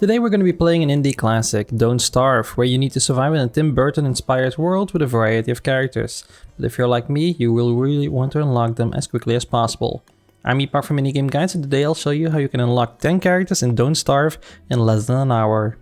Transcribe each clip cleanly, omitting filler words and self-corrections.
Today we're going to be playing an indie classic, Don't Starve, where you need to survive in a Tim Burton-inspired world with a variety of characters. But if you're like me, you will really want to unlock them as quickly as possible. I'm Epokk from Minigame Guides, and today I'll show you how you can unlock 10 characters in Don't Starve in less than an hour.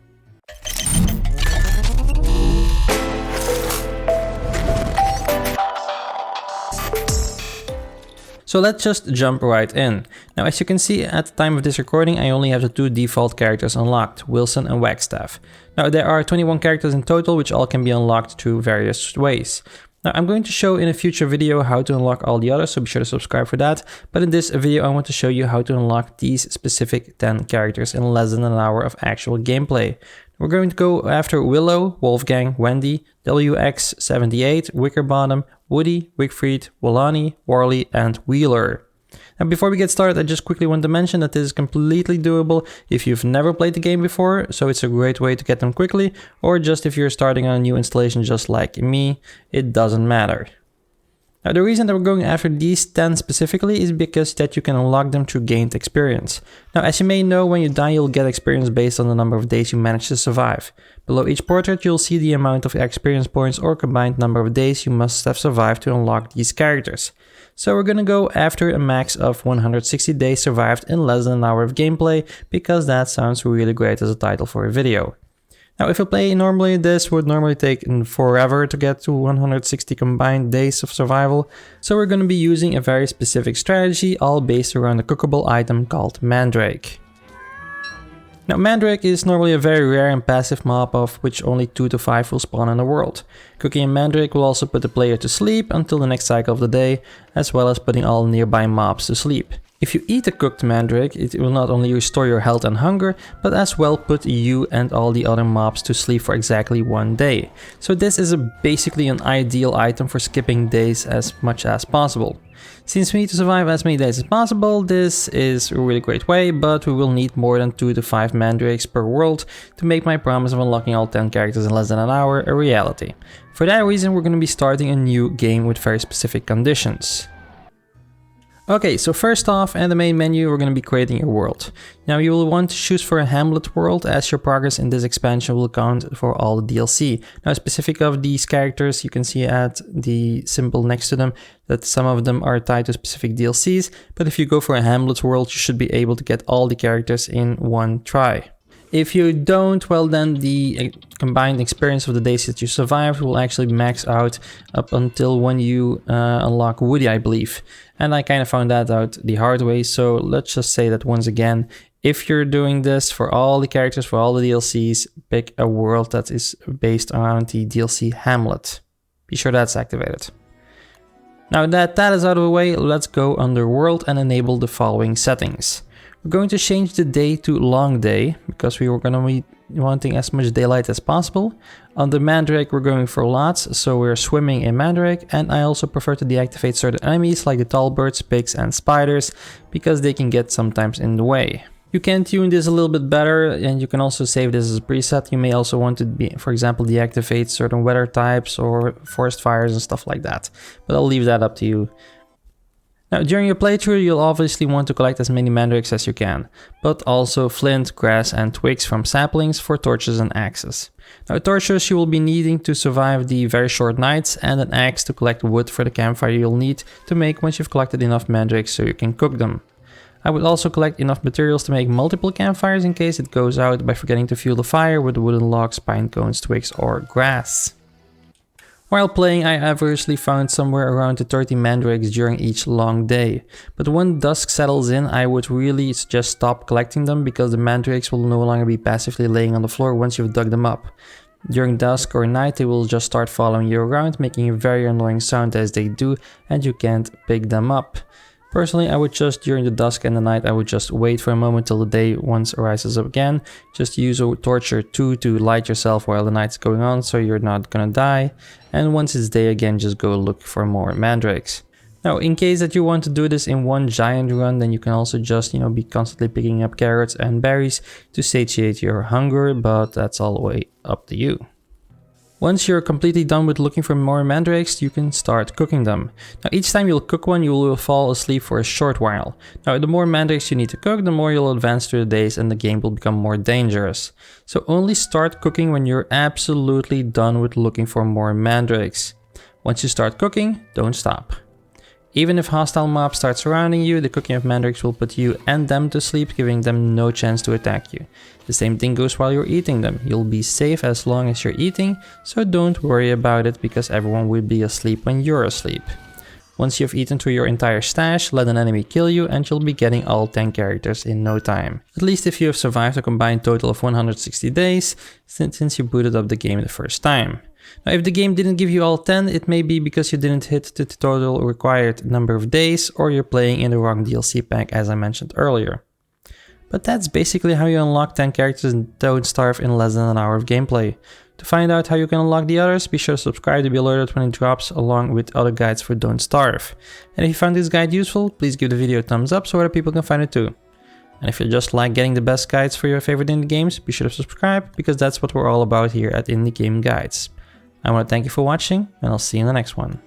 So let's just jump right in. Now, as you can see at the time of this recording, I only have the two default characters unlocked, Wilson and Wagstaff. Now, there are 21 characters in total, which all can be unlocked through various ways. Now, I'm going to show in a future video how to unlock all the others, so be sure to subscribe for that. But in this video, I want to show you how to unlock these specific 10 characters in less than an hour of actual gameplay. We're going to go after Willow, Wolfgang, Wendy, WX78, Wickerbottom, Woody, Wickfried, Wolani, Warley, and Wheeler. Now, before we get started, I just quickly want to mention that this is completely doable if you've never played the game before, so it's a great way to get them quickly, or just if you're starting on a new installation just like me, it doesn't matter. Now, the reason that we're going after these 10 specifically is because that you can unlock them through gained experience. Now, as you may know, when you die, you'll get experience based on the number of days you manage to survive. Below each portrait, you'll see the amount of experience points or combined number of days you must have survived to unlock these characters. So we're gonna go after a max of 160 days survived in less than an hour of gameplay, because that sounds really great as a title for a video. Now, if you play normally, this would normally take forever to get to 160 combined days of survival. So we're going to be using a very specific strategy, all based around a cookable item called Mandrake. Now, Mandrake is normally a very rare and passive mob, of which only 2 to 5 will spawn in the world. Cooking a Mandrake will also put the player to sleep until the next cycle of the day, as well as putting all nearby mobs to sleep. If you eat a cooked Mandrake, it will not only restore your health and hunger, but as well put you and all the other mobs to sleep for exactly 1 day. So this is basically an ideal item for skipping days as much as possible. Since we need to survive as many days as possible, this is a really great way, but we will need more than 2 to 5 Mandrakes per world to make my promise of unlocking all 10 characters in less than an hour a reality. For that reason, we're going to be starting a new game with very specific conditions. Okay, so first off, in the main menu, we're going to be creating a world. Now, you will want to choose for a Hamlet world, as your progress in this expansion will count for all the DLC. Now, specific of these characters, you can see at the symbol next to them that some of them are tied to specific DLCs, but if you go for a Hamlet world, you should be able to get all the characters in one try. If you don't, well then the combined experience of the days that you survived will actually max out up until when you unlock Woody, I believe. And I kind of found that out the hard way, so let's just say that once again, if you're doing this for all the characters, for all the DLCs, pick a world that is based around the DLC Hamlet. Be sure that's activated. Now that is out of the way, let's go under World and enable the following settings. We're going to change the day to long day, because we were going to be wanting as much daylight as possible. On the Mandrake, we're going for lots, so we're swimming in Mandrake, and I also prefer to deactivate certain enemies like the tall birds, pigs, and spiders, because they can get sometimes in the way. You can tune this a little bit better, and you can also save this as a preset. You may also want to, for example, deactivate certain weather types or forest fires and stuff like that, but I'll leave that up to you. Now, during your playthrough, you'll obviously want to collect as many mandrakes as you can, but also flint, grass, and twigs from saplings for torches and axes. Now, torches you will be needing to survive the very short nights, and an axe to collect wood for the campfire you'll need to make once you've collected enough mandrakes so you can cook them. I would also collect enough materials to make multiple campfires in case it goes out by forgetting to fuel the fire with wooden logs, pine cones, twigs, or grass. While playing, I averagely found somewhere around 30 mandrakes during each long day. But when dusk settles in, I would really just stop collecting them, because the mandrakes will no longer be passively laying on the floor once you've dug them up. During dusk or night, they will just start following you around, making a very annoying sound as they do, and you can't pick them up. Personally, I would just, during the dusk and the night, I would just wait for a moment till the day once rises up again. Just use a torch or two to light yourself while the night's going on, so you're not gonna die. And once it's day again, just go look for more mandrakes. Now, in case that you want to do this in one giant run, then you can also just, be constantly picking up carrots and berries to satiate your hunger, but that's all the way up to you. Once you're completely done with looking for more mandrakes, you can start cooking them. Now each time you'll cook one, you will fall asleep for a short while. Now the more mandrakes you need to cook, the more you'll advance through the days and the game will become more dangerous. So only start cooking when you're absolutely done with looking for more mandrakes. Once you start cooking, don't stop. Even if hostile mobs start surrounding you, the cooking of mandrakes will put you and them to sleep, giving them no chance to attack you. The same thing goes while you're eating them. You'll be safe as long as you're eating, so don't worry about it because everyone will be asleep when you're asleep. Once you've eaten through your entire stash, let an enemy kill you and you'll be getting all 10 characters in no time. At least if you have survived a combined total of 160 days since you booted up the game the first time. Now if the game didn't give you all 10, it may be because you didn't hit the total required number of days or you're playing in the wrong DLC pack as I mentioned earlier. But that's basically how you unlock 10 characters in Don't Starve in less than an hour of gameplay. To find out how you can unlock the others, be sure to subscribe to be alerted when it drops along with other guides for Don't Starve. And if you found this guide useful, please give the video a thumbs up so other people can find it too. And if you just like getting the best guides for your favorite indie games, be sure to subscribe because that's what we're all about here at Indie Game Guides. I want to thank you for watching and I'll see you in the next one.